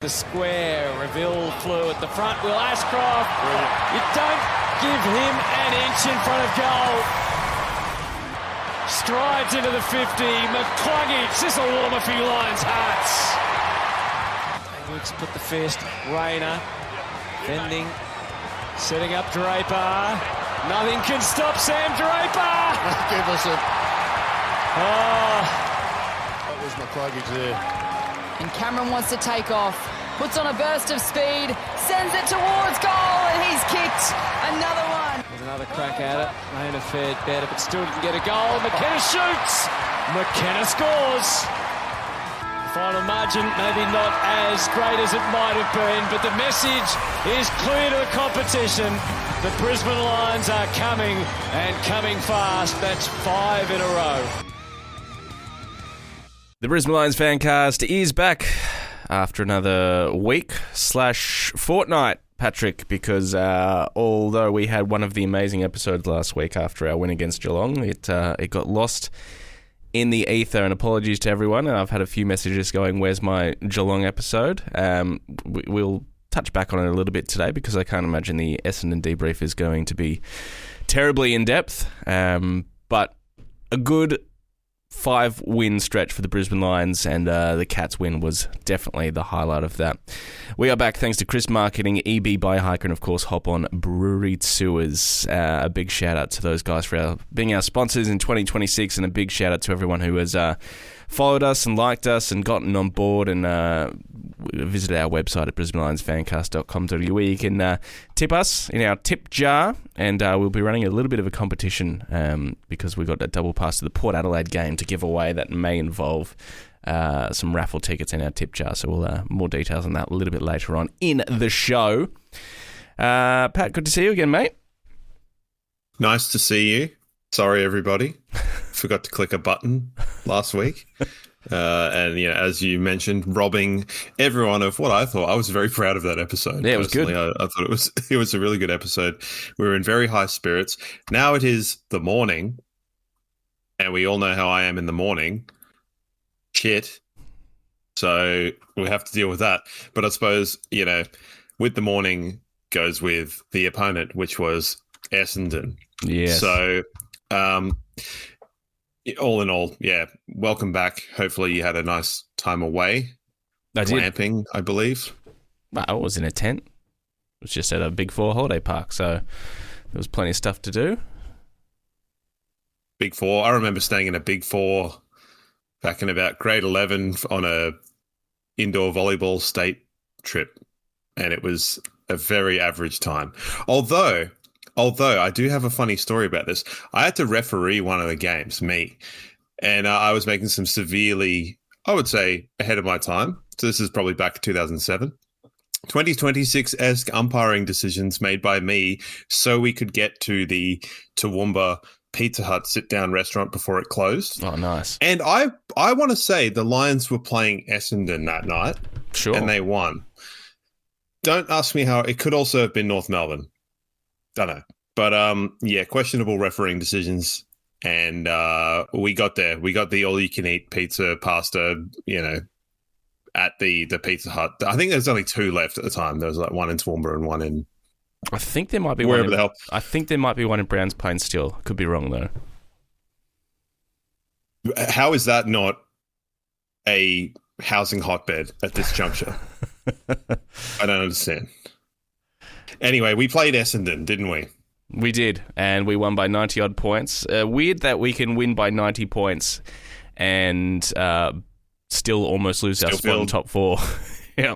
The square, Reville flew at the front, Will Ashcroft. Brilliant. You don't give him an inch in front of goal. Strides into the 50, McCluggage, this will warm a few Lions' hearts. Looks put the fist, Rayner, fending, setting up Draper. Nothing can stop Sam Draper. Give us it. Oh. That was McCluggage there. And Cameron wants to take off, puts on a burst of speed, sends it towards goal, and he's kicked another one. There's another crack at it. Rayner fared better, but still didn't get a goal. McKenna shoots. McKenna scores. The final margin maybe not as great as it might have been, but the message is clear to the competition. The Brisbane Lions are coming, and coming fast. That's 5 in a row. The Brisbane Lions Fancast is back after another week/fortnight, Patrick, because although we had one of the amazing episodes last week after our win against Geelong, it got lost in the ether, and apologies to everyone. And I've had a few messages going, where's my Geelong episode? We'll touch back on it a little bit today because I can't imagine the Essendon debrief is going to be terribly in-depth, but a good 5-win stretch for the Brisbane Lions, and the Cats win was definitely the highlight of that. We are back thanks to Chris Marketing, EB by Hiker, and of course Hop On Brewery Sewers. A big shout out to those guys for being our sponsors in 2026, and a big shout out to everyone who has followed us and liked us and gotten on board and visited our website at brisbanelionsfancast.com.au. You can tip us in our tip jar, and we'll be running a little bit of a competition because we've got a double pass to the Port Adelaide game to give away that may involve some raffle tickets in our tip jar. So we'll more details on that a little bit later on in the show. Pat, good to see you again, mate. Nice to see you. Sorry, everybody. Forgot to click a button last week. And as you mentioned, robbing everyone of what I thought. I was very proud of that episode. Yeah, it was good. I thought it was a really good episode. We were in very high spirits. Now it is the morning, and we all know how I am in the morning. Shit. So we have to deal with that. But I suppose, with the morning goes with the opponent, which was Essendon. Yeah. So all in all, yeah, welcome back. Hopefully you had a nice time away. Glamping, I believe. Well, I was in a tent. It was just at a Big Four holiday park, so there was plenty of stuff to do. Big Four. I remember staying in a Big Four back in about grade 11 on a indoor volleyball state trip, and it was a very average time. Although I do have a funny story about this. I had to referee one of the games, and I was making some severely, I would say, ahead of my time. So this is probably back in 2007. 2026-esque umpiring decisions made by me so we could get to the Toowoomba Pizza Hut sit-down restaurant before it closed. Oh, nice. And I want to say the Lions were playing Essendon that night. Sure. And they won. Don't ask me how. It could also have been North Melbourne. Don't know. But, questionable refereeing decisions. And we got there. We got the all-you-can-eat pizza, pasta, at the Pizza Hut. I think there's only 2 left at the time. There was like one in Toowoomba and one in... I think there might be wherever one. The hell. I think there might be one in Browns Plain still. Could be wrong, though. How is that not a housing hotbed at this juncture? I don't understand. Anyway, we played Essendon, didn't we? We did, and we won by 90-odd points. Weird that we can win by 90 points and still almost lose our spot in top 4. Yeah.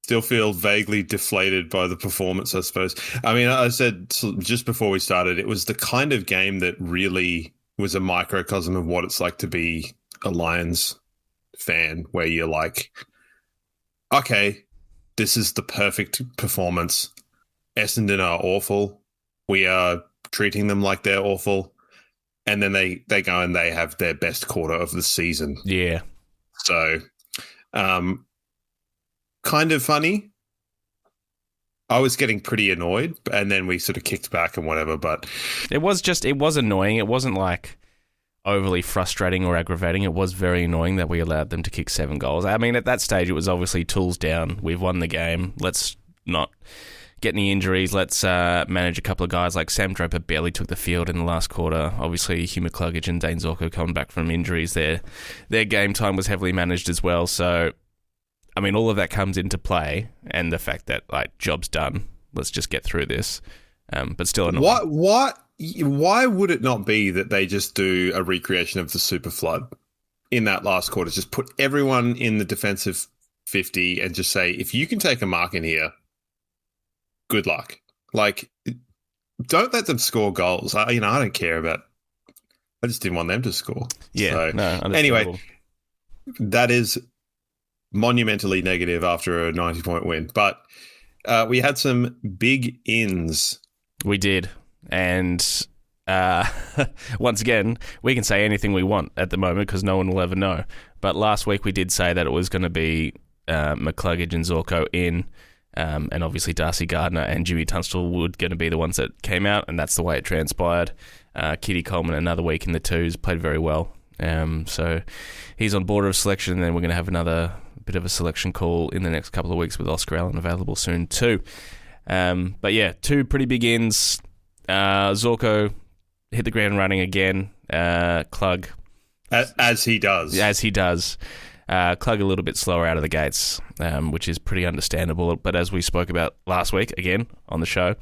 Still feel vaguely deflated by the performance, I suppose. I mean, I said just before we started, it was the kind of game that really was a microcosm of what it's like to be a Lions fan, where you're like, okay, this is the perfect performance. Essendon are awful. We are treating them like they're awful. And then they go and they have their best quarter of the season. Yeah. So, kind of funny. I was getting pretty annoyed, and then we sort of kicked back and whatever, but... It was annoying. It wasn't like, overly frustrating or aggravating. It was very annoying that we allowed them to kick 7 goals. I mean, at that stage, it was obviously tools down. We've won the game. Let's not get any injuries. Let's manage a couple of guys. Like Sam Draper barely took the field in the last quarter. Obviously, Hugh McCluggage and Dane Zorko coming back from injuries. Their game time was heavily managed as well. So, I mean, all of that comes into play, and the fact that, like, job's done. Let's just get through this. But still annoying. Why would it not be that they just do a recreation of the Super Flood in that last quarter? Just put everyone in the defensive 50 and just say, if you can take a mark in here, good luck. Like, don't let them score goals. I don't care about. I just didn't want them to score. Yeah. So, no, anyway, that is monumentally negative after a 90-point win. But we had some big ins. We did. And once again, we can say anything we want at the moment because no one will ever know. But last week we did say that it was going to be McCluggage and Zorko in, and obviously Darcy Gardner and Jimmy Tunstall were going to be the ones that came out, and that's the way it transpired. Kitty Coleman, another week in the twos, played very well. So he's on border of selection, and then we're going to have another bit of a selection call in the next couple of weeks with Oscar Allen available soon too. But yeah, 2 pretty big ins. Zorko hit the ground running again. Klug. As he does. Klug a little bit slower out of the gates, which is pretty understandable. But as we spoke about last week, again, on the show,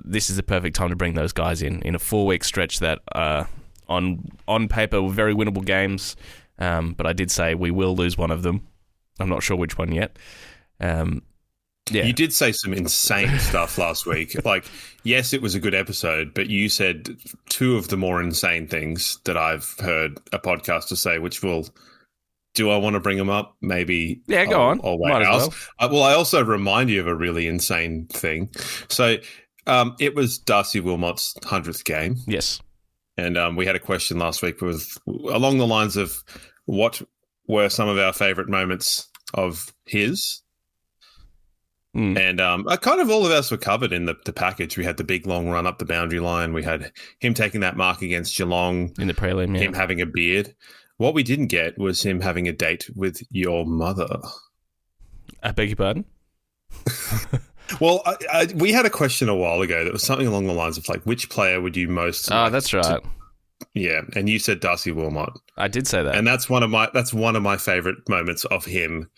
this is the perfect time to bring those guys in a 4-week stretch that on paper were very winnable games. But I did say we will lose one of them. I'm not sure which one yet. Yeah. You did say some insane stuff last week. Like, yes, it was a good episode, but you said 2 of the more insane things that I've heard a podcaster say, which do I want to bring them up? Maybe. Yeah, go on. Might as well. I also remind you of a really insane thing. So it was Darcy Wilmot's 100th game. Yes. And we had a question last week along the lines of what were some of our favourite moments of his. And kind of all of us were covered in the package. We had the big long run up the boundary line. We had him taking that mark against Geelong. In the prelim, yeah. Him having a beard. What we didn't get was him having a date with your mother. I beg your pardon? Well, we had a question a while ago that was something along the lines of, like, which player would you most like that's right. Yeah, and you said Darcy Wilmot. I did say that. And that's one of my favourite moments of him.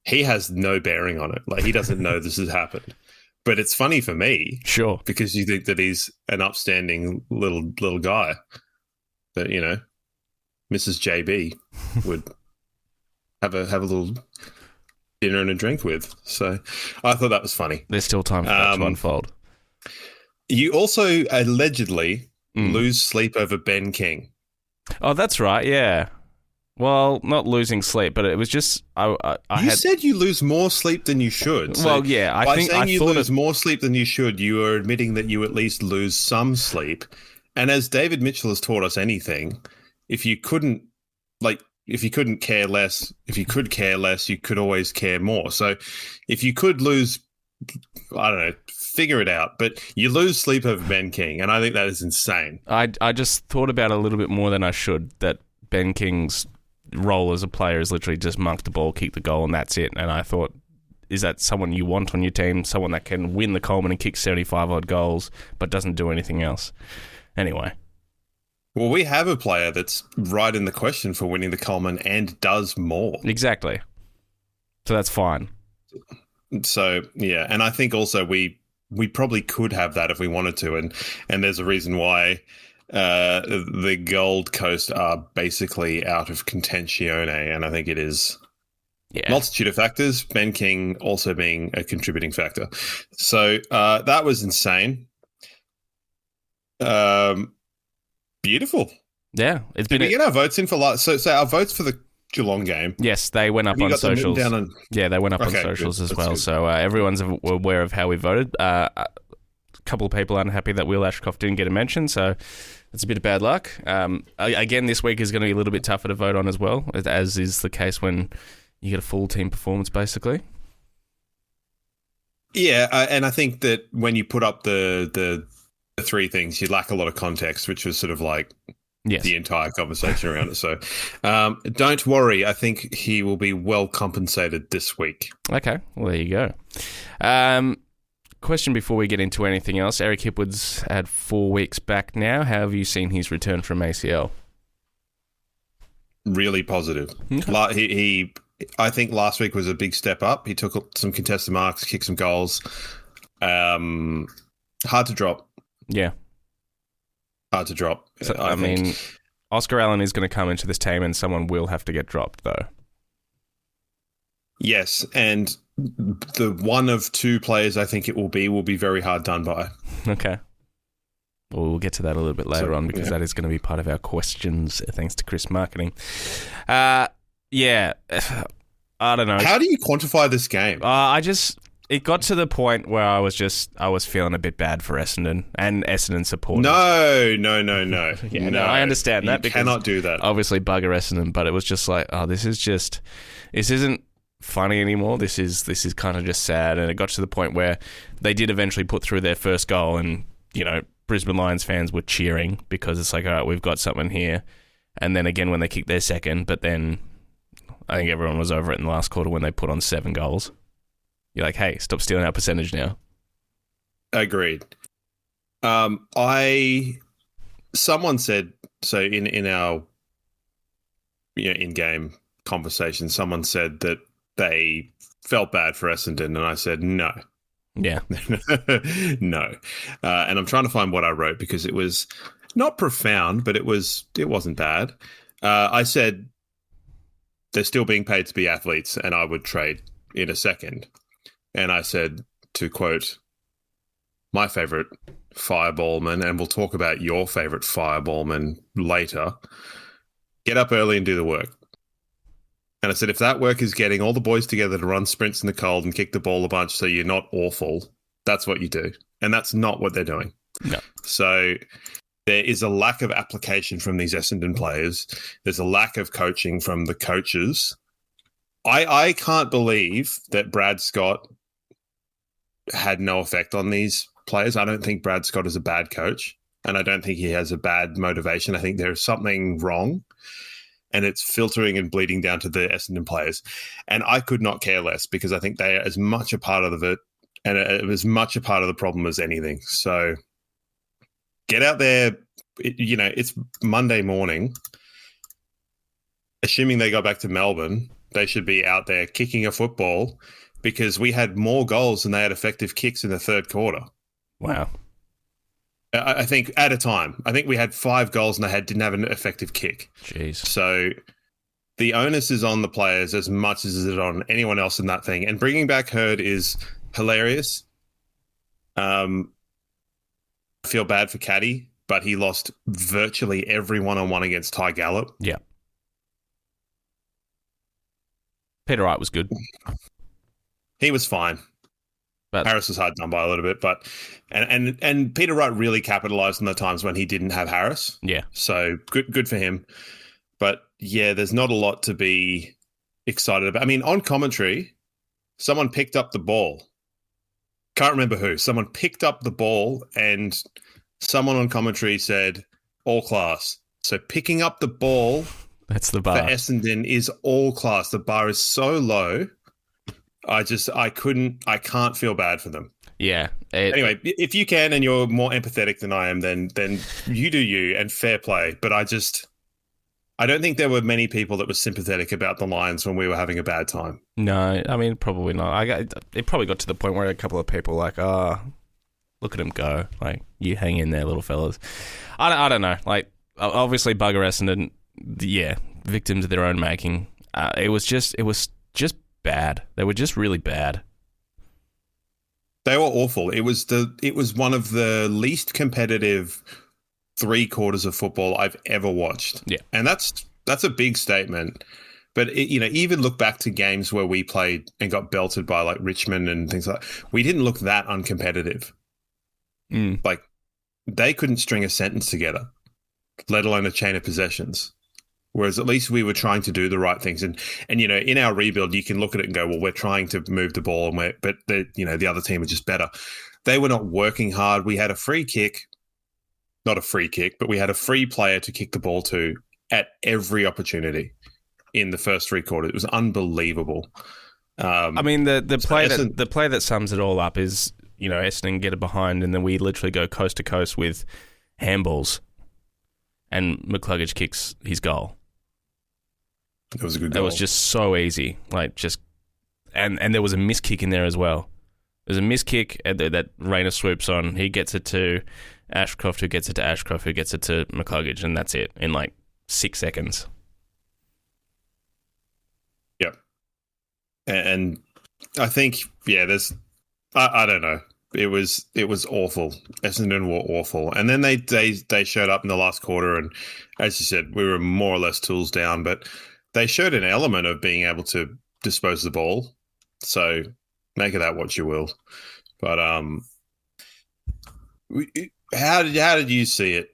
He has no bearing on it. Like, he doesn't know this has happened. But it's funny for me. Sure. Because you think that he's an upstanding little guy that, Mrs. JB would have a little dinner and a drink with. So I thought that was funny. There's still time for that to unfold. You also allegedly lose sleep over Ben King. Oh, that's right. Yeah. Well, not losing sleep, but it was just you said you lose more sleep than you should. So well, yeah, by saying you lose more sleep than you should, you are admitting that you at least lose some sleep. And as David Mitchell has taught us anything, if you couldn't care less, you could always care more. So if you could lose, I don't know, figure it out. But you lose sleep over Ben King, and I think that is insane. I just thought about it a little bit more than I should, that Ben King's role as a player is literally just mark the ball, kick the goal, and that's it. And I thought, is that someone you want on your team? Someone that can win the Coleman and kick 75-odd goals, but doesn't do anything else? Anyway. Well, we have a player that's right in the question for winning the Coleman and does more. Exactly. So that's fine. So, yeah. And I think also we probably could have that if we wanted to. And there's a reason why the Gold Coast are basically out of contentione, and I think it is multitude of factors, Ben King also being a contributing factor. So that was insane. Beautiful. Yeah. Did we get our votes in for last? So our votes for the Geelong game. Yes, they went up on socials. Yeah, they went up on socials as well. Good. So everyone's aware of how we voted. A couple of people aren't happy that Will Ashcroft didn't get a mention, so it's a bit of bad luck. Again, this week is going to be a little bit tougher to vote on as well, as is the case when you get a full team performance, basically. Yeah, and I think that when you put up the 3 things, you lack a lot of context, which was sort of like Yes. the entire conversation around it. So don't worry. I think he will be well compensated this week. Okay, well, there you go. Question before we get into anything else. Eric Hipwood's had 4 weeks back now. How have you seen his return from ACL? Really positive. Okay. I think last week was a big step up. He took some contested marks, kicked some goals. Hard to drop. Yeah. Hard to drop. So, I mean, Oscar Allen is going to come into this team and someone will have to get dropped, though. Yes, and the one of two players I think it will be very hard done by. Okay. Well, we'll get to that a little bit later on because that is going to be part of our questions, thanks to Chris Marketing. Yeah, I don't know. How do you quantify this game? It got to the point where I was feeling a bit bad for Essendon and Essendon supporters. No. Yeah, no, I understand that. You cannot do that. Obviously, bugger Essendon, but it was just like, this isn't funny anymore. This is kind of just sad, and it got to the point where they did eventually put through their first goal, and Brisbane Lions fans were cheering because it's like, all right, we've got something here. And then again when they kicked their second, but then I think everyone was over it in the last quarter when they put on 7 goals. You're like, hey, stop stealing our percentage now. Agreed. Someone said, so in our in-game conversation, someone said that they felt bad for Essendon, and I said no. Yeah. No. And I'm trying to find what I wrote because it was not profound, but it wasn't bad. I said they're still being paid to be athletes and I would trade in a second. And I said, to quote my favourite fireballman, and we'll talk about your favourite fireballman later, get up early and do the work. And I said, if that work is getting all the boys together to run sprints in the cold and kick the ball a bunch so you're not awful, that's what you do. And that's not what they're doing. No. So there is a lack of application from these Essendon players. There's a lack of coaching from the coaches. I can't believe that Brad Scott had no effect on these players. I don't think Brad Scott is a bad coach, and I don't think he has a bad motivation. I think there's something wrong, and it's filtering and bleeding down to the Essendon players. And I could not care less because I think they are as much a part of it and as much a part of the problem as anything. So get out there. It's Monday morning. Assuming they go back to Melbourne, they should be out there kicking a football because we had more goals than they had effective kicks in the third quarter. Wow. I think at a time. I think we had 5 goals and they didn't have an effective kick. Jeez. So the onus is on the players as much as it is on anyone else in that thing. And bringing back Hurd is hilarious. I feel bad for Caddy, but he lost virtually every one-on-one against Ty Gallop. Yeah. Peter Wright was good. He was fine. But Harris was hard done by a little bit, but and Peter Wright really capitalised on the times when he didn't have Harris. Yeah. So good for him. But yeah, there's not a lot to be excited about. I mean, on commentary, someone picked up the ball. Can't remember who. Someone picked up the ball and someone on commentary said, all class. So picking up the ball that's the bar. for Essendon is all class. The bar is so low. I can't feel bad for them. Yeah. Anyway, if you can and you're more empathetic than I am, then you do you and fair play. But I don't think there were many people that were sympathetic about the Lions when we were having a bad time. No, I mean, probably not. It probably got to the point where a couple of people were like, look at him go. Like, you hang in there, little fellas. I don't know. Like, obviously, bugger Essendon, yeah, victims of their own making. It was just bad. They were just really bad. They were awful. It was one of the least competitive 3 quarters of football I've ever watched. Yeah. And that's a big statement. But even look back to games where we played and got belted by like Richmond and things like that. We didn't look that uncompetitive. Like they couldn't string a sentence together, let alone a chain of possessions. Whereas at least we were trying to do the right things. And in our rebuild, you can look at it and go, well, we're trying to move the ball, but the other team are just better. They were not working hard. We had a free kick not a free kick, but we had a free player to kick the ball to at every opportunity in the first three quarters. It was unbelievable. The play that sums it all up is, Essendon get it behind, and then we literally go coast to coast with handballs, and McCluggage kicks his goal. It was a good goal. It was just so easy, and there was a miss kick in there as well. There's a miss kick that Rayner swoops on. He gets it to Ashcroft, who gets it to Ashcroft, who gets it to McCluggage, and that's it in 6 seconds. Yep. And I think, there's, I don't know. It was awful. Essendon were awful. And then they showed up in the last quarter, and as you said, we were more or less tools down, but they showed an element of being able to dispose of the ball. So make of that what you will. But how did you see it?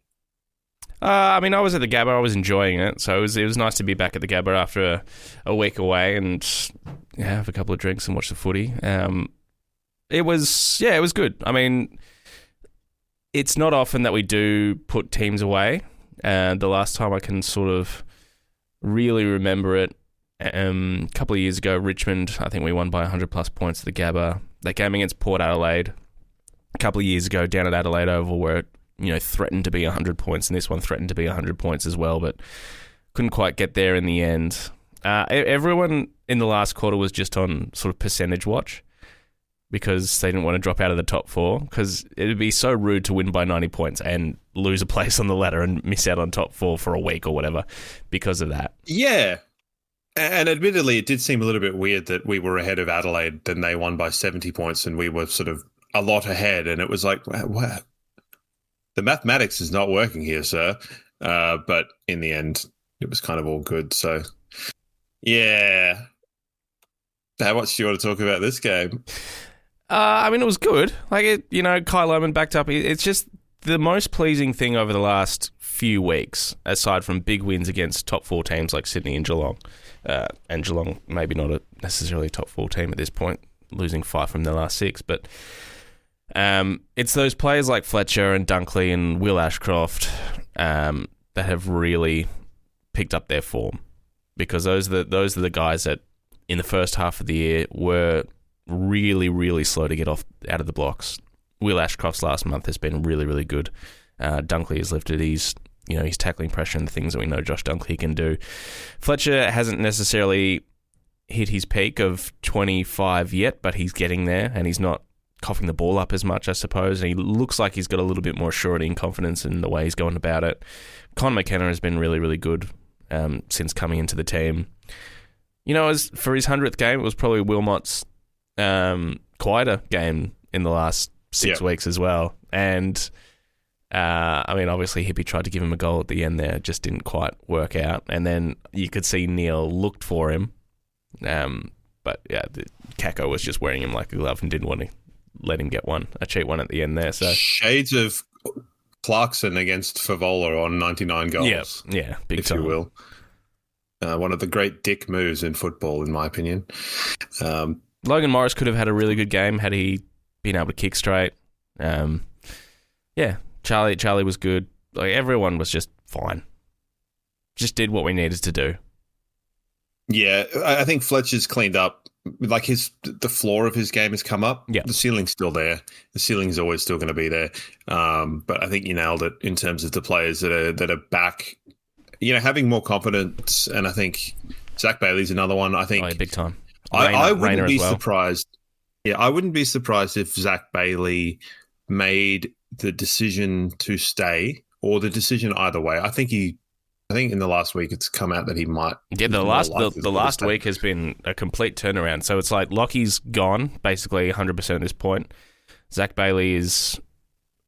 I was at the Gabba. I was enjoying it. So it was nice to be back at the Gabba after a week away and have a couple of drinks and watch the footy. It was good. It's not often that we do put teams away. The last time I can sort of really remember it, a couple of years ago, Richmond, I think we won by 100+ points at the Gabba. That game against Port Adelaide, a couple of years ago down at Adelaide Oval, where it threatened to be 100 points, and this one threatened to be 100 points as well, but couldn't quite get there in the end. Everyone in the last quarter was just on sort of percentage watch because they didn't want to drop out of the top four, because it would be so rude to win by 90 points and lose a place on the ladder and miss out on top four for a week or whatever because of that. Yeah. And admittedly, it did seem a little bit weird that we were ahead of Adelaide, then they won by 70 points and we were sort of a lot ahead. And it was like, wow, the mathematics is not working here, sir. But in the end, it was kind of all good. So, yeah. How much do you want to talk about this game? It was good. Kyle Lohmann backed up. It's just the most pleasing thing over the last few weeks, aside from big wins against top four teams like Sydney and Geelong. And Geelong maybe not necessarily a top four team at this point, losing 5 from their last 6. But it's those players like Fletcher and Dunkley and Will Ashcroft that have really picked up their form, because those are the guys that in the first half of the year were really, really slow to get out of the blocks. Will Ashcroft's last month has been really, really good. Dunkley has lifted his tackling pressure and the things that we know Josh Dunkley can do. Fletcher hasn't necessarily hit his peak of 25 yet, but he's getting there, and he's not coughing the ball up as much, I suppose. And he looks like he's got a little bit more surety and confidence in the way he's going about it. Con McKenna has been really, really good since coming into the team. As for his 100th game, it was probably Wilmot's quieter game in the last 6 weeks as well. And obviously Hippie tried to give him a goal at the end there. It just didn't quite work out. And then you could see Neil looked for him. But Kako was just wearing him like a glove and didn't want to let him get a cheap one at the end there. So shades of Clarkson against Favola on 99 goals. Yeah, big if time. You will. One of the great dick moves in football, in my opinion. Logan Morris could have had a really good game had he been able to kick straight. Charlie was good. Everyone was just fine. Just did what we needed to do. Yeah, I think Fletcher's cleaned up. The floor of his game has come up. Yeah. The ceiling's still there. The ceiling's always still going to be there. But I think you nailed it in terms of the players that are back, having more confidence. And I think Zach Bailey's another one. I think big time. I wouldn't be well. surprised. Yeah, I wouldn't be surprised if Zach Bailey made the decision to stay, or the decision either way. I think in the last week it's come out that he might. Yeah, the last week has been a complete turnaround. So it's like Lockie's gone, basically 100% at this point. Zach Bailey is.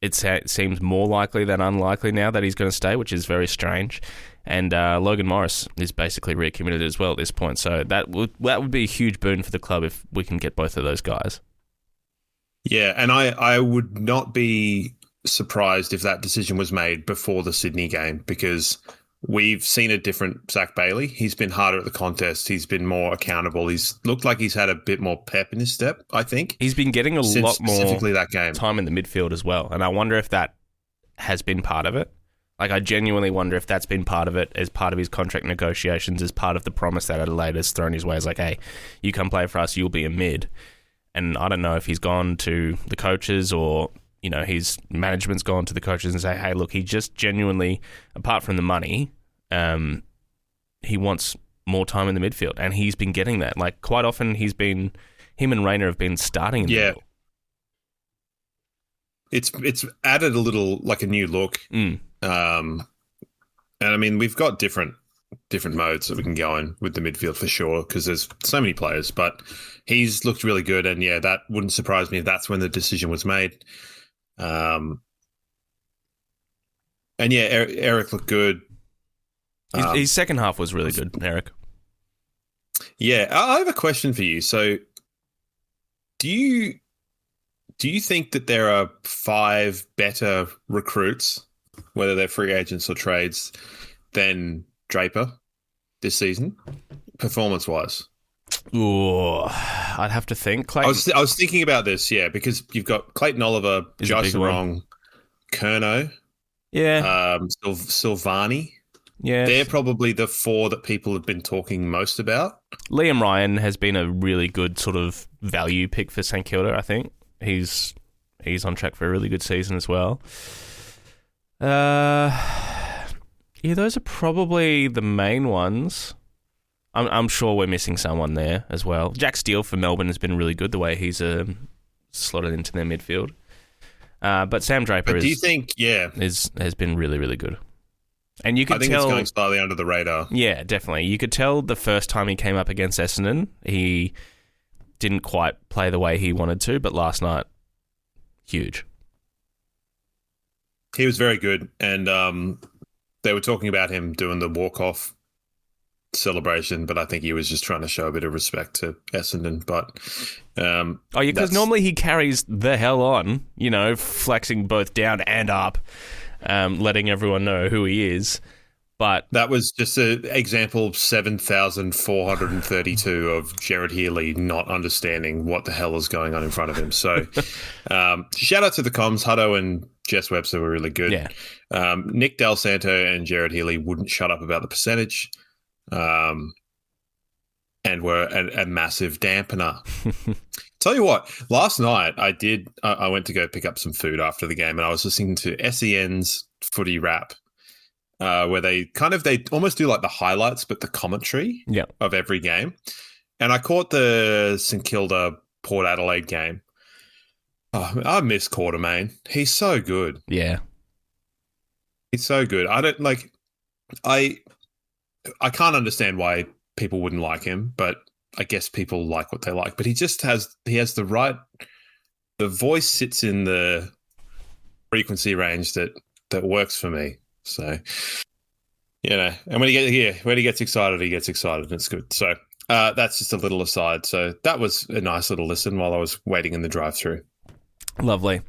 It seems more likely than unlikely now that he's going to stay, which is very strange. And Logan Morris is basically recommitted as well at this point. So that would be a huge boon for the club if we can get both of those guys. Yeah, and I would not be surprised if that decision was made before the Sydney game, because we've seen a different Zach Bailey. He's been harder at the contest. He's been more accountable. He's looked like he's had a bit more pep in his step, I think. He's been getting a lot more specifically that game. Time in the midfield as well. And I wonder if that has been part of it. Like, I genuinely wonder if that's been part of it, as part of his contract negotiations, as part of the promise that Adelaide has thrown his way. It's like, hey, you come play for us, you'll be a mid. And I don't know if he's gone to the coaches or, his management's gone to the coaches and say, hey, look, he just genuinely, apart from the money, he wants more time in the midfield. And he's been getting that. Like, quite often him and Rayner have been starting in the middle. It's added a little, like, a new look. And I mean, we've got different modes that we can go in with the midfield for sure, because there's so many players, but he's looked really good. And yeah, that wouldn't surprise me if that's when the decision was made. And yeah, Eric looked good. His second half was really good, Eric. Yeah, I have a question for you. So do you think that there are 5 better recruits, whether they're free agents or trades, than Draper this season, performance-wise? Ooh, I'd have to think. I was thinking about this, yeah, because you've got Clayton Oliver, Josh Wrong, Curnow, Silvani. Yeah, they're probably the 4 that people have been talking most about. Liam Ryan has been a really good sort of value pick for St Kilda, I think. He's on track for a really good season as well. Yeah, those are probably the main ones. I'm sure we're missing someone there as well. Jack Steele for Melbourne has been really good, the way he's slotted into their midfield. But Sam Draper has been really, really good. And you could I think tell, it's going slightly under the radar. Yeah, definitely. You could tell the first time he came up against Essendon, he didn't quite play the way he wanted to, but last night, huge. He was very good, and they were talking about him doing the walk-off celebration, but I think he was just trying to show a bit of respect to Essendon. But because normally he carries the hell on, flexing both down and up, letting everyone know who he is. But that was just an example 7,432 of Jared Healy not understanding what the hell is going on in front of him. So shout out to the comms. Hutto and Jess Webster were really good. Yeah. Nick Del Santo and Jared Healy wouldn't shut up about the percentage, and were a massive dampener. Tell you what, last night I went to go pick up some food after the game, and I was listening to SEN's Footy Wrap, where they almost do like the highlights, but the commentary of every game. And I caught the St Kilda Port Adelaide game. Oh, I miss Quartermain. He's so good. Yeah. He's so good. I can't understand why people wouldn't like him, but I guess people like what they like. But he has the voice sits in the frequency range that works for me. So, and when he gets excited, he gets excited, and it's good. So that's just a little aside. So that was a nice little listen while I was waiting in the drive-through. Lovely. You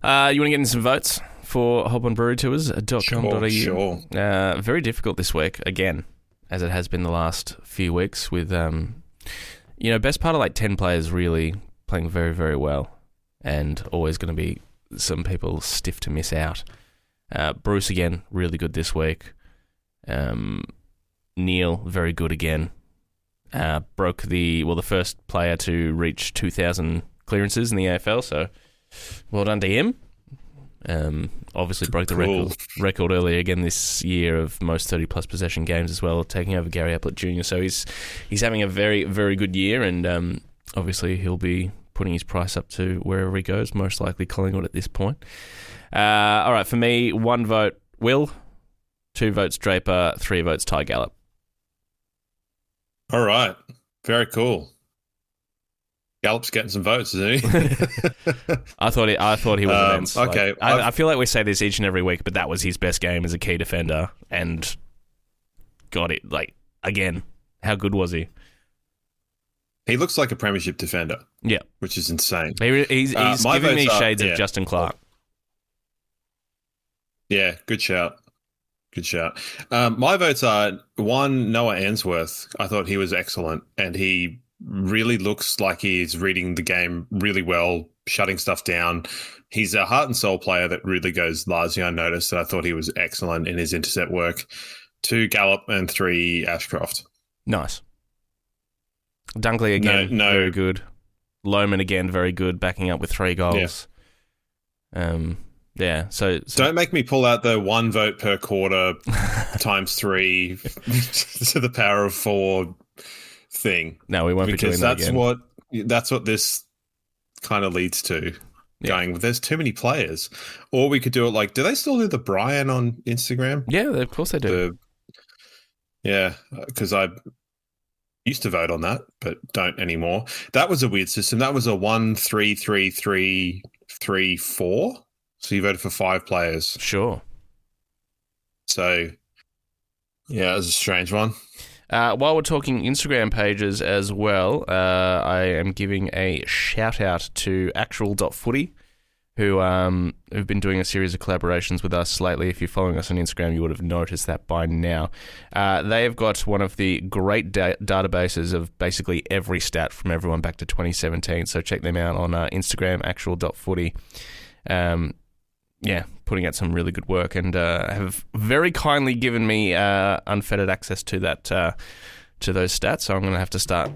want to get in some votes for hoponbrewtours.com.au? Sure. Very difficult this week, again, as it has been the last few weeks with, best part of like 10 players really playing very, very well, and always going to be some people stiff to miss out. Bruce, again, really good this week. Neil, very good again. Broke the first player to reach 2,000 clearances in the AFL, so well done to him. Obviously broke the record earlier again this year of most 30-plus possession games as well, taking over Gary Ablett Jr. So he's having a very, very good year, and obviously he'll be putting his price up to wherever he goes, most likely Collingwood at this point. All right, for me, 1 vote Will, 2 votes Draper, 3 votes Ty Gallop. All right, very cool. Gallup's getting some votes, isn't he? I thought he was immense. Okay, I feel like we say this each and every week, but that was his best game as a key defender, and got it. Like, again, how good was he? He looks like a premiership defender. Yeah, which is insane. He's giving me shades of Justin Clark. Yeah, good shout. Good shout. My votes are 1, Noah Answorth. I thought he was excellent, and he really looks like he's reading the game really well, shutting stuff down. He's a heart and soul player that really goes largely unnoticed, and I thought he was excellent in his intercept work. 2 Gallup and 3 Ashcroft. Nice. Dunkley again, very good. Lohman again, very good, backing up with 3 goals. So don't make me pull out the 1 vote per quarter times 3 to the power of 4 thing. No, we won't be doing that again. That's what this kind of leads to. Going, there's too many players. Or we could do it like, do they still do the Brian on Instagram? Yeah, of course they do. Because I used to vote on that, but don't anymore. That was a weird system. That was a 1-3-3-3-3-4. So you voted for 5 players. Sure. So, yeah, it was a strange one. While we're talking Instagram pages as well, I am giving a shout out to actual.footy, who have been doing a series of collaborations with us lately. If you're following us on Instagram, you would have noticed that by now. They have got one of the great databases of basically every stat from everyone back to 2017. So check them out on Instagram, actual.footy. Putting out some really good work, and have very kindly given me unfettered access to that to those stats. So I'm going to have to start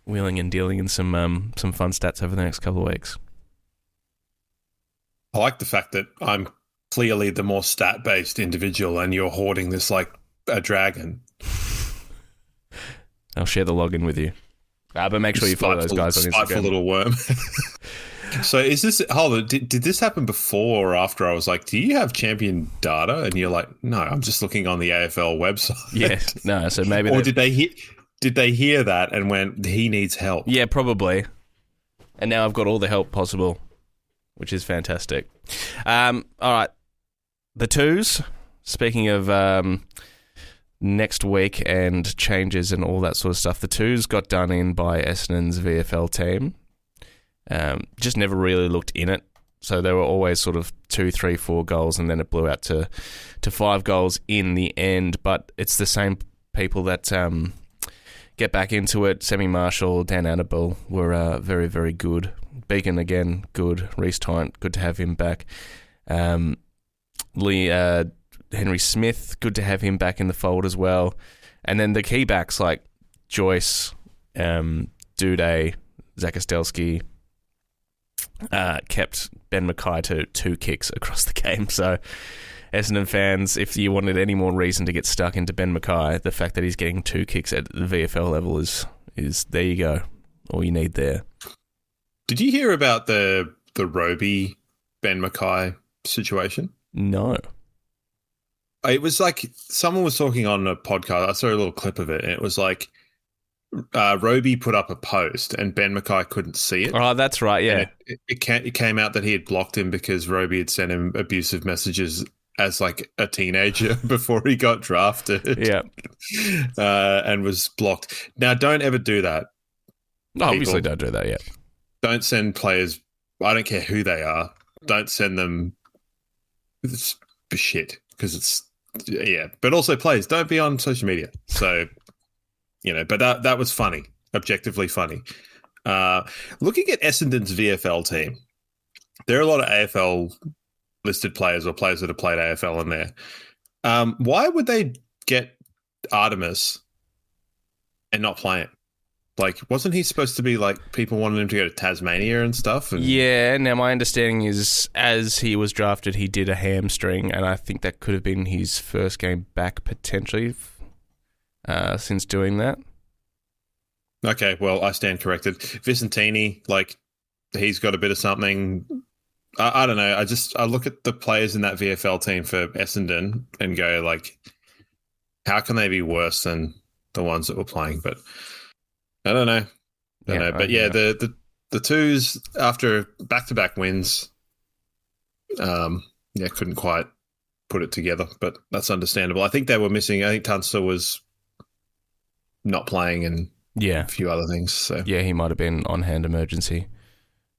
wheeling and dealing in some fun stats over the next couple of weeks. I like the fact that I'm clearly the more stat-based individual, and you're hoarding this like a dragon. I'll share the login with you, but make sure you follow those guys on Instagram. Spiteful little worm. So is this, hold on, did this happen before or after I was like, do you have champion data? And you're like, no, I'm just looking on the AFL website. Yes, no, so maybe... Or did they hear that and went, he needs help? Yeah, probably. And now I've got all the help possible, which is fantastic. All right, the twos, speaking of next week and changes and all that sort of stuff, the twos got done in by Essendon's VFL team. Just never really looked in it. So they were always sort of 2, 3, 4 goals, and then it blew out to 5 goals in the end. But it's the same people that get back into it. Semi Marshall, Dan Annabelle were very, very good. Beacon again, good. Reece Tynt, good to have him back. Henry Smith, good to have him back in the fold as well. And then the key backs like Joyce, Duday, Zakostelski, kept Ben Mackay to 2 kicks across the game. So Essendon fans, if you wanted any more reason to get stuck into Ben Mackay, the fact that he's getting 2 kicks at the VFL level is there you go. All you need there. Did you hear about the Roby Ben Mackay situation? No. It was like someone was talking on a podcast. I saw a little clip of it, and it was like Roby put up a post and Ben Mackay couldn't see it. Oh, that's right, yeah. It came out that he had blocked him because Roby had sent him abusive messages as like a teenager before he got drafted. Yeah. And was blocked. Now, don't ever do that. No, obviously don't do that, yeah. Don't send players, I don't care who they are, don't send them shit because it's, yeah. But also players, don't be on social media. So... but that was funny, objectively funny. Looking at Essendon's VFL team, there are a lot of AFL listed players or players that have played AFL in there. Why would they get Artemis and not play him? Like, wasn't he supposed to be like people wanted him to go to Tasmania and stuff? Yeah, now my understanding is as he was drafted, he did a hamstring, and I think that could have been his first game back potentially since doing that. Okay, well, I stand corrected. Vicentini, like, he's got a bit of something. I don't know. I look at the players in that VFL team for Essendon and go, like, how can they be worse than the ones that were playing? But I don't know. But yeah, the twos after back-to-back wins, couldn't quite put it together, but that's understandable. I think they were missing. I think Tunstall was not playing and a few other things. So yeah, he might have been on hand emergency.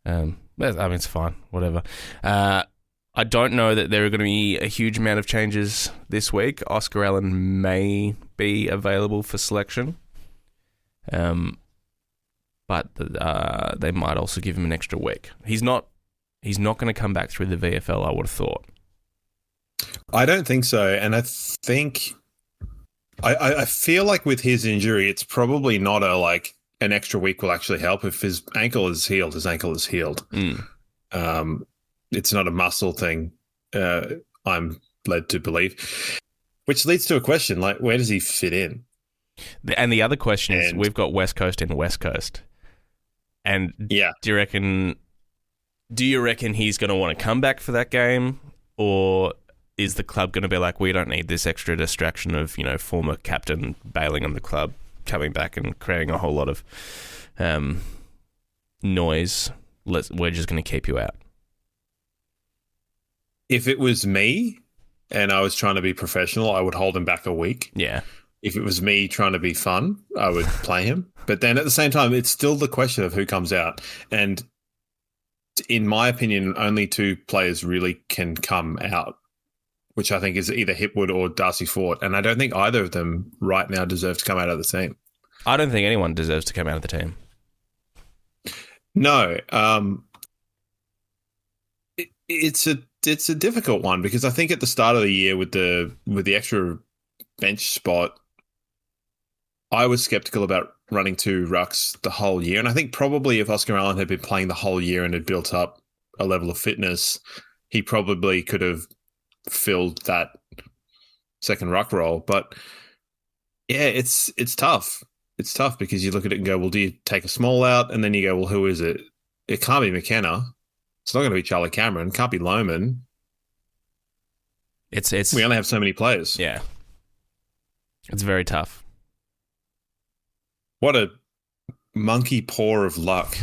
I mean, it's fine, whatever. I don't know that there are going to be a huge amount of changes this week. Oscar Allen may be available for selection. but they might also give him an extra week. He's not going to come back through the VFL, I would have thought. I don't think so. And I think I feel like with his injury, it's probably not an extra week will actually help. If his ankle is healed, his ankle is healed. It's not a muscle thing, I'm led to believe. Which leads to a question, like, where does he fit in? And the other question is, we've got West Coast and West Coast. And yeah, do you reckon he's going to want to come back for that game? Or is the club going to be like, we don't need this extra distraction of, former captain bailing on the club, coming back and creating a whole lot of noise. We're just going to keep you out. If it was me and I was trying to be professional, I would hold him back a week. Yeah. If it was me trying to be fun, I would play him. But then at the same time, it's still the question of who comes out. And in my opinion, only two players really can come out, which I think is either Hipwood or Darcy Fort. And I don't think either of them right now deserve to come out of the team. I don't think anyone deserves to come out of the team. No. It's a difficult one because I think at the start of the year with the extra bench spot, I was skeptical about running two rucks the whole year. And I think probably if Oscar Allen had been playing the whole year and had built up a level of fitness, he probably could have filled that second ruck role. But yeah, it's tough. It's tough because you look at it and go, well, do you take a small out? And then you go, well, who is it? It can't be McKenna. It's not going to be Charlie Cameron. It can't be Lohman. We only have so many players. Yeah. It's very tough. What a monkey paw of luck.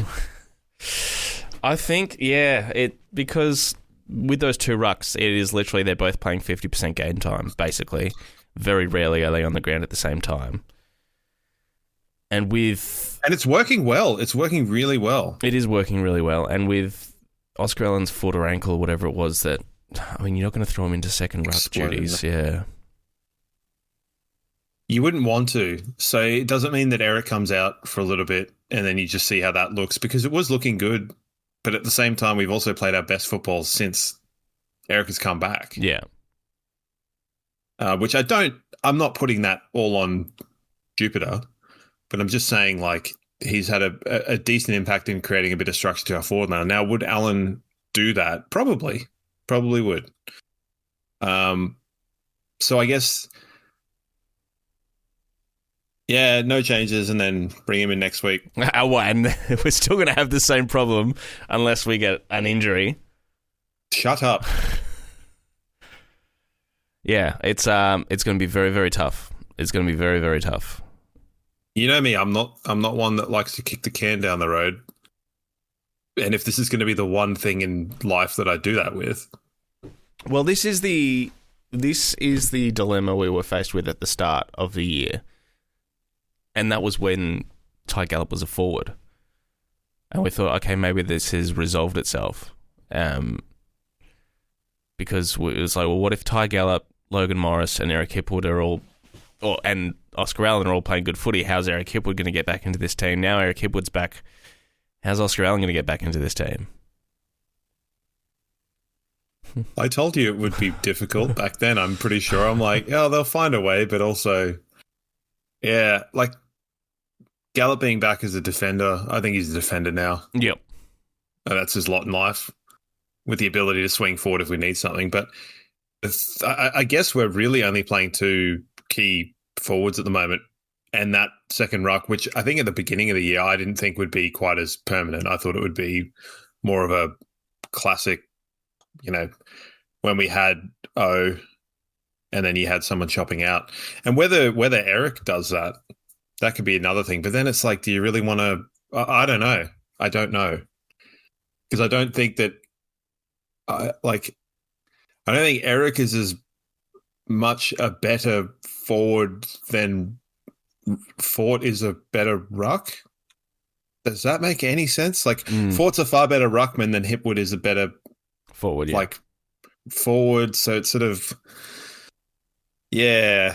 I think, because with those two rucks, it is literally they're both playing 50% game time, basically. Very rarely are they on the ground at the same time. And it's working well. It's working really well. It is working really well. And with Oscar Allen's foot or ankle or whatever it was you're not going to throw him into second ruck duties. Yeah. You wouldn't want to. So it doesn't mean that Eric comes out for a little bit and then you just see how that looks because it was looking good. But at the same time, we've also played our best football since Eric has come back. Yeah. Which I'm not putting that all on Jupiter, but I'm just saying he's had a decent impact in creating a bit of structure to our forward line. Now, would Allen do that? Probably would. So I guess... Yeah, no changes, and then bring him in next week. And we're still going to have the same problem unless we get an injury. Shut up. Yeah, it's going to be very, very tough. It's going to be very, very tough. You know me, I'm not one that likes to kick the can down the road. And if this is going to be the one thing in life that I do that with, well, this is the dilemma we were faced with at the start of the year. And that was when Ty Gallop was a forward. And we thought, okay, maybe this has resolved itself. Because it was like, well, what if Ty Gallop, Logan Morris, and Eric Hipwood and Oscar Allen are all playing good footy? How's Eric Hipwood going to get back into this team? Now Eric Hipwood's back. How's Oscar Allen going to get back into this team? I told you it would be difficult back then, I'm pretty sure. I'm like, oh, they'll find a way, but also... Yeah, Gallop being back as a defender, I think he's a defender now. Yep. That's his lot in life, with the ability to swing forward if we need something. But I guess we're really only playing two key forwards at the moment, and that second ruck, which I think at the beginning of the year I didn't think would be quite as permanent. I thought it would be more of a classic, when we had O. And then you had someone chopping out. And whether Eric does that could be another thing. But then it's like, do you really want to... I don't know. I don't know. Because I don't think that... I don't think Eric is as much a better forward than Fort is a better ruck. Does that make any sense? Fort's a far better ruckman than Hipwood is a better... Forward, yeah. Forward. So it's sort of... Yeah.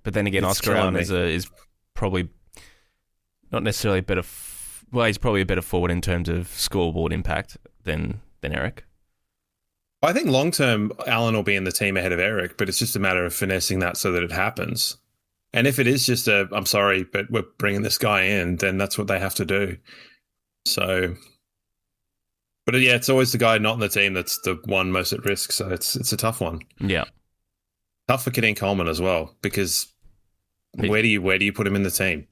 But then again, Oscar Allen is probably not necessarily a better Well, he's probably a better forward in terms of scoreboard impact than Eric. I think long term, Allen will be in the team ahead of Eric, but it's just a matter of finessing that so that it happens. And if it is just I'm sorry, but we're bringing this guy in, then that's what they have to do. So, but yeah, it's always the guy not in the team that's the one most at risk. So it's a tough one. Yeah, tough for Kadeen Coleman as well, because where do you put him in the team?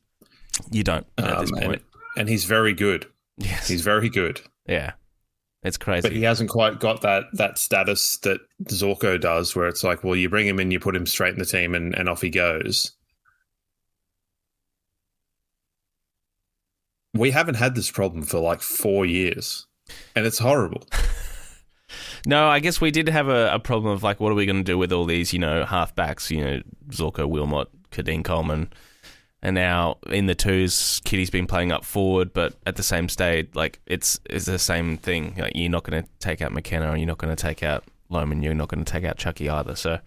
You don't at this point. And he's very good. Yes, he's very good. Yeah. It's crazy. But he hasn't quite got that status that Zorko does, where it's like, well, you bring him in, you put him straight in the team, and off he goes. We haven't had this problem for like 4 years, and it's horrible. No, I guess we did have a problem of like, what are we going to do with all these, halfbacks, Zorko, Wilmot, Kadeen Coleman. And now in the twos, Kitty's been playing up forward, but at the same stage, like it's the same thing. Like, you're not going to take out McKenna, or you're not going to take out Loman. You're not going to take out Chucky either. So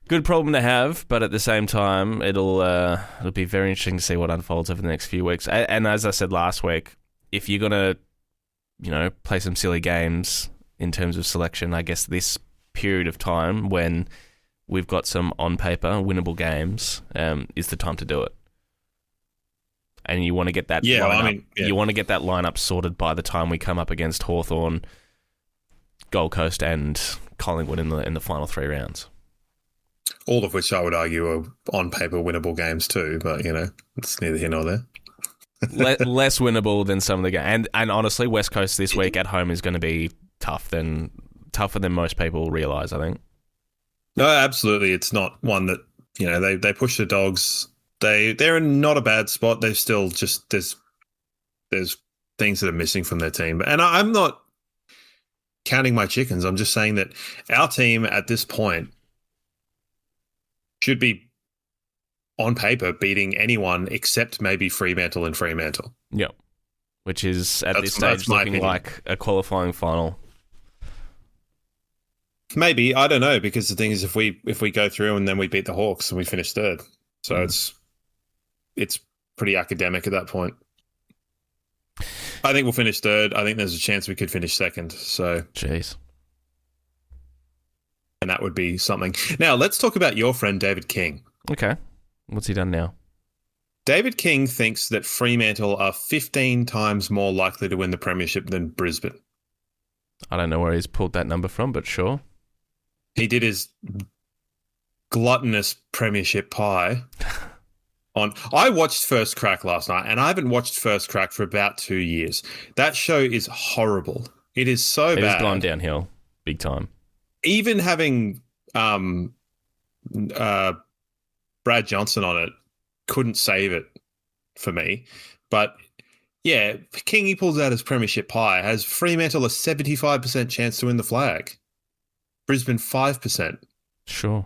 good problem to have, but at the same time, it'll be very interesting to see what unfolds over the next few weeks. And as I said last week, if you're going to, play some silly games in terms of selection, I guess this period of time when we've got some on paper winnable games is the time to do it. And you want to get that lineup. You want to get that lineup sorted by the time we come up against Hawthorn, Gold Coast, and Collingwood in the final 3 rounds. All of which I would argue are on paper winnable games too, but it's neither here nor there. Less winnable than some of the games, and honestly, West Coast this week at home is going to be tougher than most people realise, I think. No, absolutely. It's not one that, they push the Dogs. They're in not a bad spot. They're still just, there's things that are missing from their team. And I'm not counting my chickens. I'm just saying that our team at this point should be on paper beating anyone except maybe Fremantle and Fremantle. Yep. Which is at this stage looking like a qualifying final. Maybe, I don't know, because the thing is, if we go through and then we beat the Hawks and we finish third, so it's pretty academic at that point. I think we'll finish third. I think there's a chance we could finish second. So, jeez, and that would be something. Now let's talk about your friend David King. Okay, what's he done now? David King thinks that Fremantle are 15 times more likely to win the premiership than Brisbane. I don't know where he's pulled that number from, but sure. He did his gluttonous premiership pie on. I watched First Crack last night, and I haven't watched First Crack for about 2 years. That show is horrible. It is so bad. It has gone downhill big time. Even having Brad Johnson on it couldn't save it for me. But yeah, King, he pulls out his premiership pie, has Fremantle a 75% chance to win the flag. Brisbane 5%. Sure.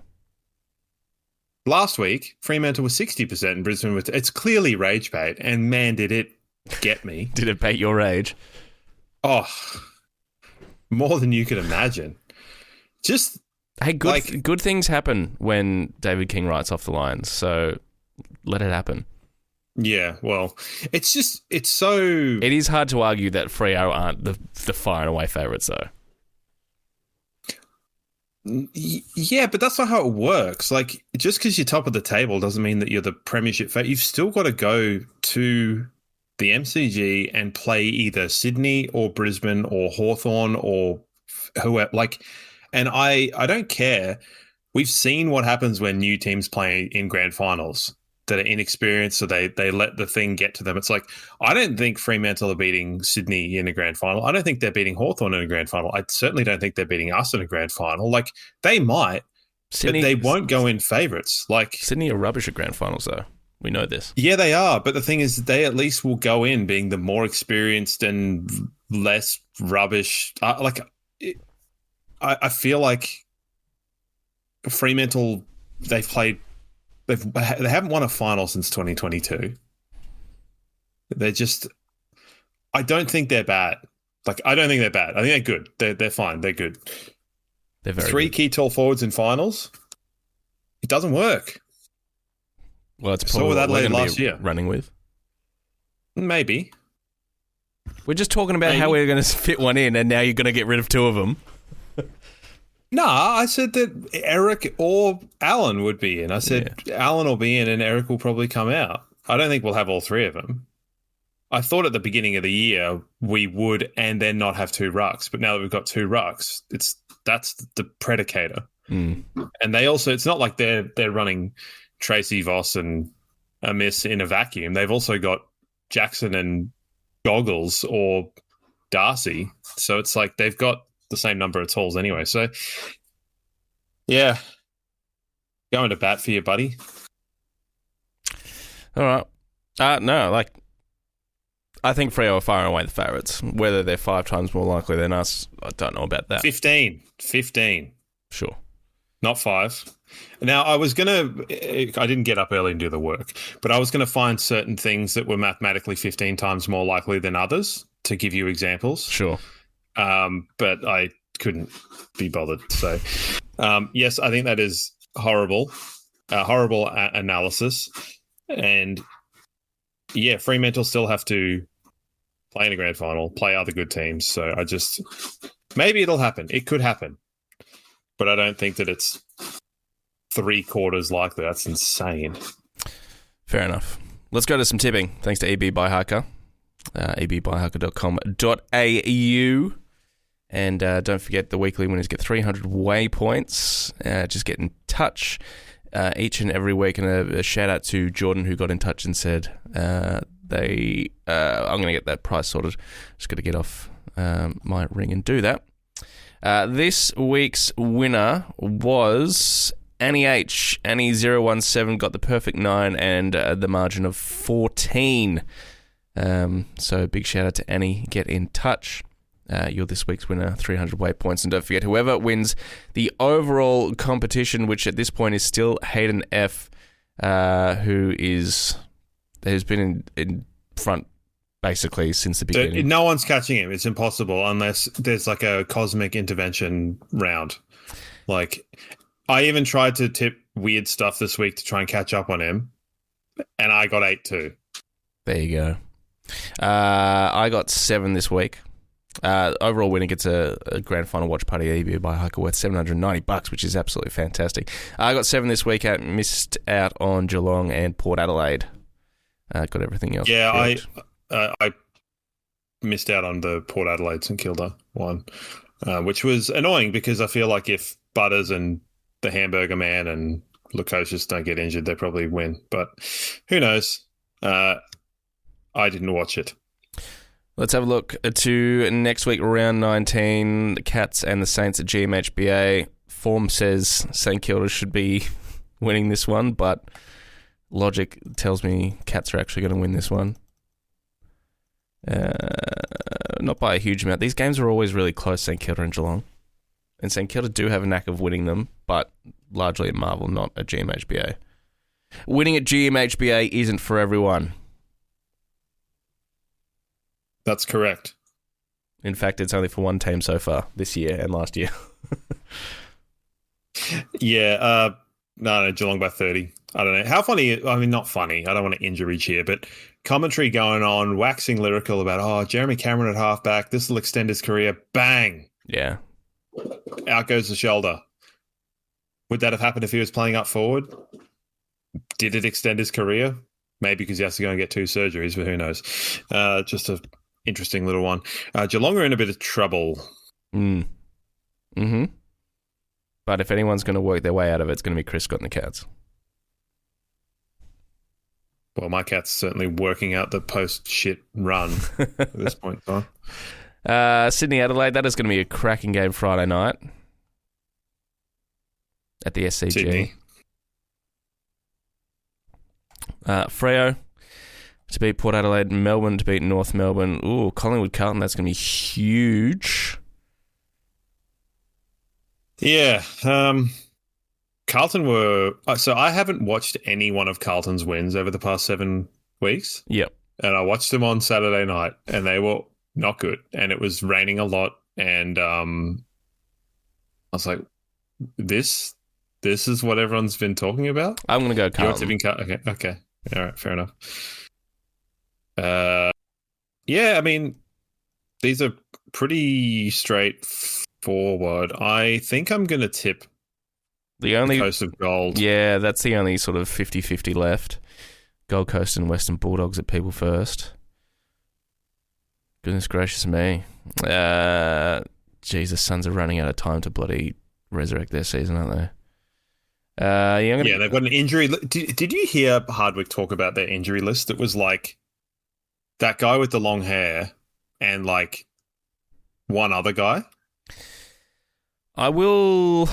Last week, Fremantle was 60% and Brisbane was... It's clearly rage bait, and man, did it get me. Did it bait your rage? Oh, more than you could imagine. Just... Hey, good things happen when David King writes off the lines, so let it happen. Yeah, well, it's so... It is hard to argue that Freo aren't the far and away favourites, though. Yeah, but that's not how it works. Like, just because you're top of the table doesn't mean that you're the premiership favourite. You've still got to go to the MCG and play either Sydney or Brisbane or Hawthorn or whoever. Like, and I don't care. We've seen what happens when new teams play in grand finals that are inexperienced, so they let the thing get to them. It's like, I don't think Fremantle are beating Sydney in a grand final. I don't think they're beating Hawthorn in a grand final. I certainly don't think they're beating us in a grand final. Like, they might, Sydney, but they won't go in favourites. Like, Sydney are rubbish at grand finals, though. We know this. Yeah, they are. But the thing is, they at least will go in being the more experienced and less rubbish. I feel like Fremantle, they haven't won a final since 2022. They're just... I don't think they're bad. Like, I don't think they're bad. I think they're good. They're fine. They're good. They're very Three good. key tall forwards in finals. It doesn't work. Well, it's probably what we're going to be running with. Maybe. We're just talking about how we're going to fit one in, and now you're going to get rid of two of them. No, I said that Eric or Alan would be in. I said Alan will be in and Eric will probably come out. I don't think we'll have all three of them. I thought at the beginning of the year we would and then not have two rucks, but now that we've got two rucks, that's the predicator. And they also, it's not like they're running Tracy Voss and Amiss in a vacuum. They've also got Jackson and Goggles or Darcy. So it's like they've got the same number of tools anyway. So, yeah. Going to bat for you, buddy. All right. No, like, I think Freo are far and away the favourites. Whether they're 5 times more likely than us, I don't know about that. 15. Sure. Not 5. Now, I didn't get up early and do the work, but I was going to find certain things that were mathematically 15 times more likely than others to give you examples. Sure. But I couldn't be bothered. So, yes, I think that is horrible analysis. And, yeah, Fremantle still have to play in a grand final, play other good teams. So maybe it'll happen. It could happen. But I don't think that it's 3/4 likely. That's insane. Fair enough. Let's go to some tipping. Thanks to EB by Haka. ebbyhaka.com.au. And don't forget, the weekly winners get 300 waypoints. Just get in touch each and every week. And a shout out to Jordan, who got in touch and said I'm going to get that price sorted. Just got to get off my ring and do that. This week's winner was Annie H. Annie 017 got the perfect 9 and the margin of 14. So big shout out to Annie. Get in touch. You're this week's winner, 300 waypoints. And don't forget, whoever wins the overall competition, which at this point is still Hayden F., who's been in front basically since the beginning. No one's catching him. It's impossible unless there's like a cosmic intervention round. Like, I even tried to tip weird stuff this week to try and catch up on him, and I got 8 too. There you go. I got 7 this week. Overall winner gets a grand final watch party EB by Haka worth $790, which is absolutely fantastic. I got 7 this week. Missed out on Geelong and Port Adelaide. Got everything else. Yeah, I missed out on the Port Adelaide St Kilda one, which was annoying because I feel like if Butters and the Hamburger Man and Lukosius don't get injured, they probably win. But who knows? I didn't watch it. Let's have a look to next week, round 19. The Cats and the Saints at GMHBA. Form says St Kilda should be winning this one, but logic tells me Cats are actually going to win this one. Not by a huge amount. These games are always really close, St Kilda and Geelong. And St Kilda do have a knack of winning them, but largely at Marvel, not at GMHBA. Winning at GMHBA isn't for everyone. That's correct. In fact, it's only for one team so far this year and last year. Yeah, no, Geelong by 30. I don't know. How funny, I mean, not funny. I don't want to injure each here, but commentary going on, waxing lyrical about, Jeremy Cameron at halfback, this will extend his career. Bang. Yeah. Out goes the shoulder. Would that have happened if he was playing up forward? Did it extend his career? Maybe because he has to go and get 2 surgeries, but who knows? Just a interesting little one. Geelong are in a bit of trouble. Mm-hmm. But if anyone's going to work their way out of it, it's going to be Chris Scott and the Cats. Well, my Cat's certainly working out the post-shit run at this point in time. Sydney Adelaide, that is going to be a cracking game Friday night at the SCG. Sydney. Freo to beat Port Adelaide, Melbourne to beat North Melbourne. Ooh, Collingwood Carlton, that's going to be huge. Yeah. Carlton were... So I haven't watched any one of Carlton's wins over the past 7 weeks. Yep. And I watched them on Saturday night, and they were not good. And it was raining a lot, and I was like, this is what everyone's been talking about? I'm going to go Carlton. You're tipping okay. All right, fair enough. Yeah, I mean, These are pretty straightforward. I think I'm going to tip The only Coast of Gold. Yeah, that's the only sort of 50-50 left. Gold Coast and Western Bulldogs at people first. Goodness gracious me. Jesus, Suns are running out of time to bloody resurrect their season, aren't they? They've got an injury. Did you hear Hardwick talk about their injury list? It was like that guy with the long hair and like one other guy. I will...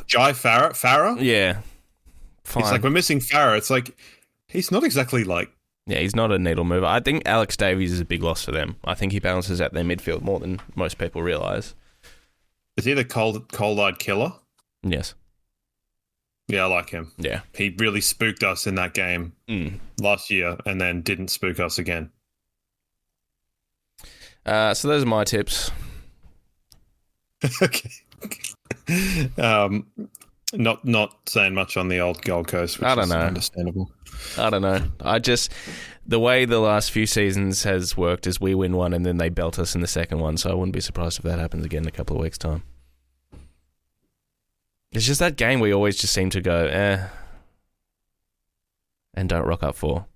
Jai Farah? Yeah. Fine. It's like, we're missing Farah. It's like, he's not exactly like... Yeah, he's not a needle mover. I think Alex Davies is a big loss for them. I think he balances out their midfield more than most people realise. Is he the cold-eyed killer? Yes. Yeah, I like him. Yeah. He really spooked us in that game last year and then didn't spook us again. So those are my tips. Okay. Not saying much on the old Gold Coast, which I don't is know. Understandable. I don't know. The way the last few seasons has worked is we win one and then they belt us in the second one, so I wouldn't be surprised if that happens again in a couple of weeks' time. It's just that game we always just seem to go, and don't rock up for.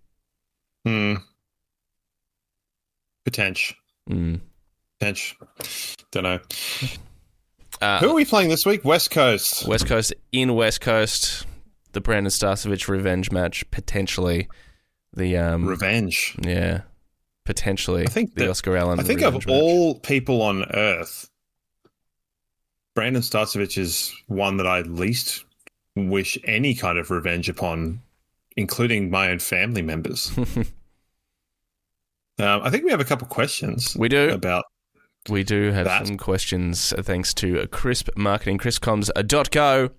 Potential. Potential. Don't know. Who are we playing this week? West Coast. West Coast in West Coast. The Brandon Starcevich revenge match, potentially. The Revenge. Yeah. Potentially. I think the Oscar Allen. I think of all people on earth, Brandon Starcevich is one that I least wish any kind of revenge upon, including my own family members. I think we have a couple questions. We do. We do have that. some questions thanks to Crisp Marketing, crispcoms.co.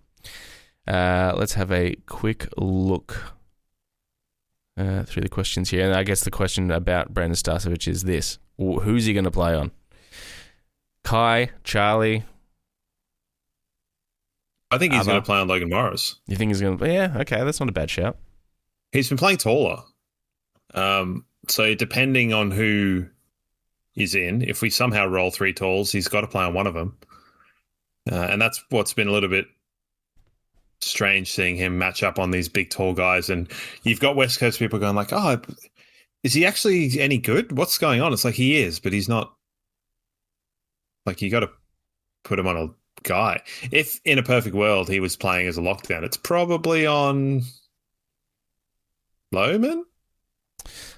Let's have a quick look through the questions here. And I guess the question about Brandon Starcevich is this. Who's he going to play on? Kai, Charlie? I think he's going to play on Logan Morris. You think he's going to... Yeah, okay, that's not a bad shout. He's been playing taller. So depending on who is in, if we somehow roll 3 talls, he's got to play on one of them. And that's what's been a little bit strange, seeing him match up on these big tall guys. And you've got West Coast people going like, oh, is he actually any good? What's going on? It's like, he is, but he's not. Like, you got to put him on a guy. If in a perfect world he was playing as a lockdown, it's probably on Lohman,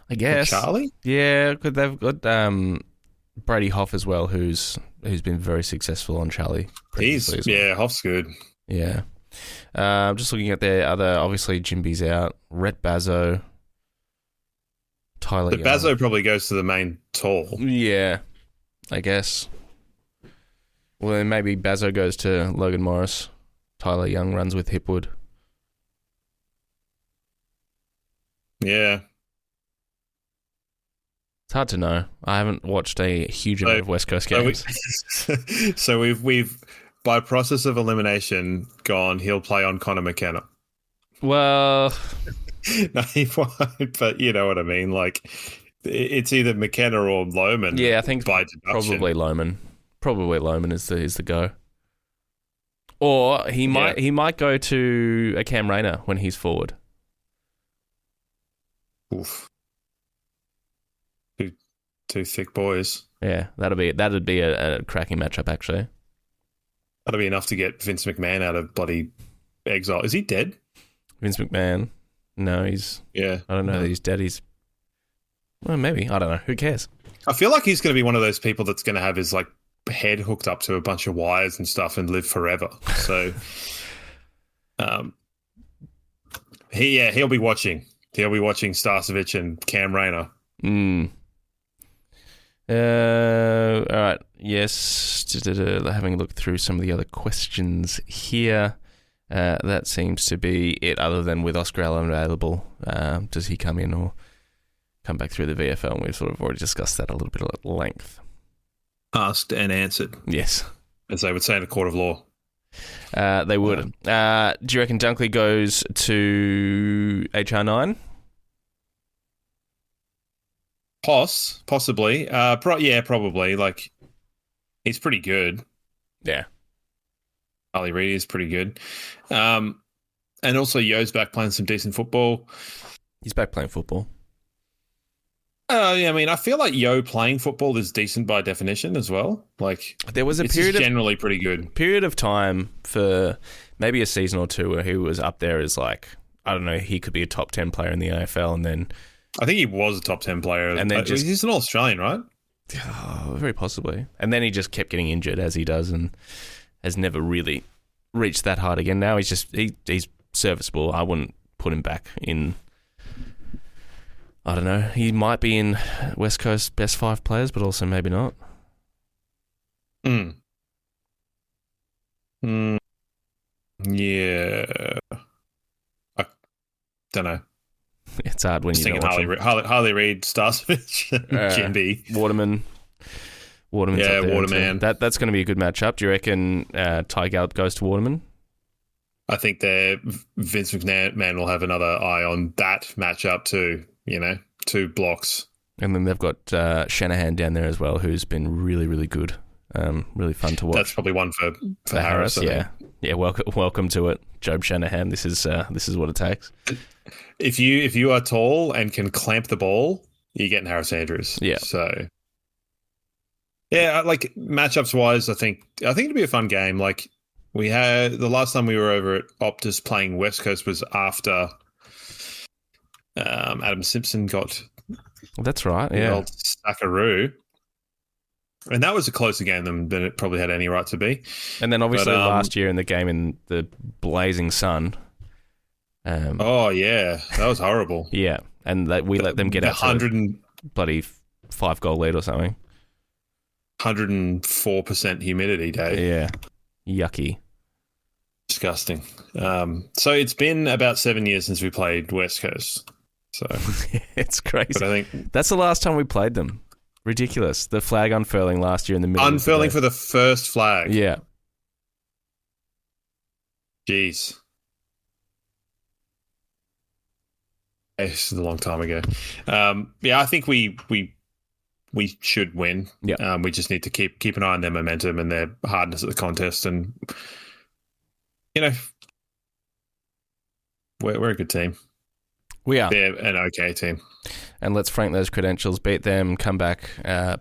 I guess. or Charlie. Yeah, they've got Brady Hoff as well, who's been very successful on Charlie. Hoff's good. Yeah. Just looking at their other, obviously Jimby's out. Rhett Bazzo, Tyler Young. Bazzo probably goes to the main tall. Yeah, I guess. Well, then maybe Bazzo goes to Logan Morris. Tyler Young runs with Hipwood. Yeah. It's hard to know. I haven't watched a huge amount of West Coast games. So we've by process of elimination gone, he'll play on Connor McKenna. Well... No, he won't, but you know what I mean. Like, it's either McKenna or Lohman. Yeah, I think by deduction. Probably Lohman. Probably Lohman is the go. Or he might go to a Cam Rayner when he's forward. Oof. Two thick boys. Yeah, that'd be a cracking matchup, actually. That'll be enough to get Vince McMahon out of bloody exile. Is he dead? Vince McMahon? No, he's... Yeah. I don't know that he's dead. Well, maybe. I don't know. Who cares? I feel like he's going to be one of those people that's going to have his like head hooked up to a bunch of wires and stuff and live forever. So, he'll be watching. He'll be watching Starcevich and Cam Rayner. All right. Yes. Having a look through some of the other questions here. That seems to be it, other than with Oscar Allen available. Does he come in or come back through the VFL? And we've sort of already discussed that a little bit at length. Asked and answered. Yes. As they would say in a court of law. They would. Do you reckon Dunkley goes to HR9? Possibly. Probably. Like, he's pretty good. Yeah. Harley Reid is pretty good. And also Yo's back playing some decent football. He's back playing football. Yeah, I mean, I feel like Yo playing football is decent by definition as well. Like, there was a it's period generally pretty good. Period of time for maybe a season or two where he was up there as like, I don't know, he could be a top 10 player in the AFL, and then I think he was a top 10 player. And then he's an Australian, right? Very possibly. And then he just kept getting injured as he does, and has never really reached that hard again. Now he's serviceable. I wouldn't put him back in. I don't know. He might be in West Coast best 5 players, but also maybe not. Yeah. I don't know. It's hard when you don't watch Harley Reid, Starcevich, Jimby. Waterman. Yeah, Waterman. That's going to be a good matchup. Do you reckon Ty Gallup goes to Waterman? I think Vince McMahon will have another eye on that matchup too. 2 blocks. And then they've got Shanahan down there as well, who's been really, really good. Really fun to watch. That's probably one for Harris. Yeah. Welcome to it, Job Shanahan. This is what it takes. If you are tall and can clamp the ball, you're getting Harris Andrews. Yeah. So yeah, like matchups wise, I think it'd be a fun game. Like, we had the last time we were over at Optus playing West Coast was after Adam Simpson got. That's right. Yeah. Old Stackaroo. And that was a closer game than it probably had any right to be. And then obviously last year in the game in the blazing sun. Oh yeah, that was horrible. Yeah, and we let them get out 100 bloody 5-goal lead or something. 104% humidity day. Yeah, yucky. Disgusting. So it's been about 7 years since we played West Coast. So it's crazy. But I think that's the last time we played them. Ridiculous. The flag unfurling last year in the middle. Unfurling for the first flag. Yeah. Jeez. This is a long time ago. I think we should win. Yeah. We just need to keep an eye on their momentum and their hardness at the contest, and we're a good team. We are. They're an okay team. And let's frank those credentials, beat them, come back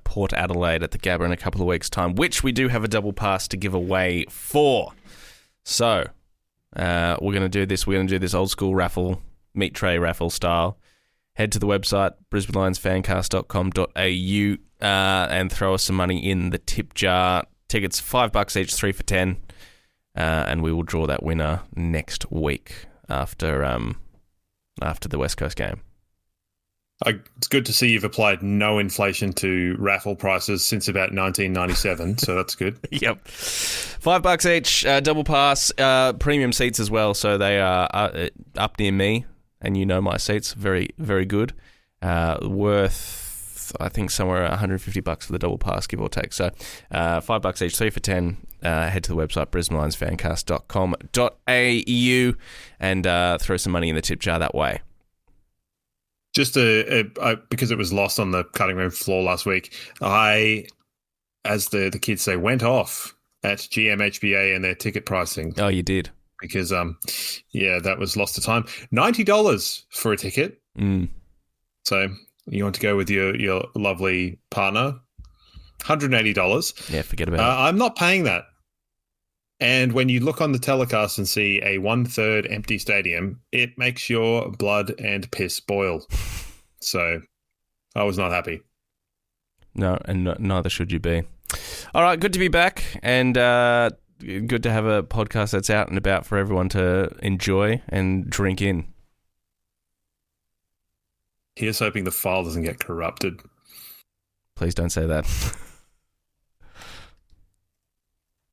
Port Adelaide at the Gabba in a couple of weeks' time, which we do have a double pass to give away for. So we're going to do this. We're going to do this old school raffle, meat tray raffle style. Head to the website, brisbanelionsfancast.com.au, and throw us some money in the tip jar. Tickets $5 each, 3 for $10, and we will draw that winner next week after the West Coast game. It's good to see you've applied no inflation to raffle prices since about 1997, so that's good. Yep. $5 each, double pass, premium seats as well, so they are up near me, and my seats, very, very good. Worth, I think, somewhere $150 for the double pass, give or take. So $5 each, 3 for $10. Head to the website, brisbanelionsfancast.com.au, and throw some money in the tip jar that way. Just because it was lost on the cutting room floor last week, I, as the kids say, went off at GMHBA and their ticket pricing. Oh, you did? Because, that was lost to time. $90 for a ticket. Mm. So you want to go with your lovely partner, $180. Yeah, forget about it. I'm not paying that. And when you look on the telecast and see a 1/3 empty stadium, it makes your blood and piss boil. So I was not happy. No, and neither should you be. All right, good to be back, and good to have a podcast that's out and about for everyone to enjoy and drink in. Here's hoping the file doesn't get corrupted. Please don't say that.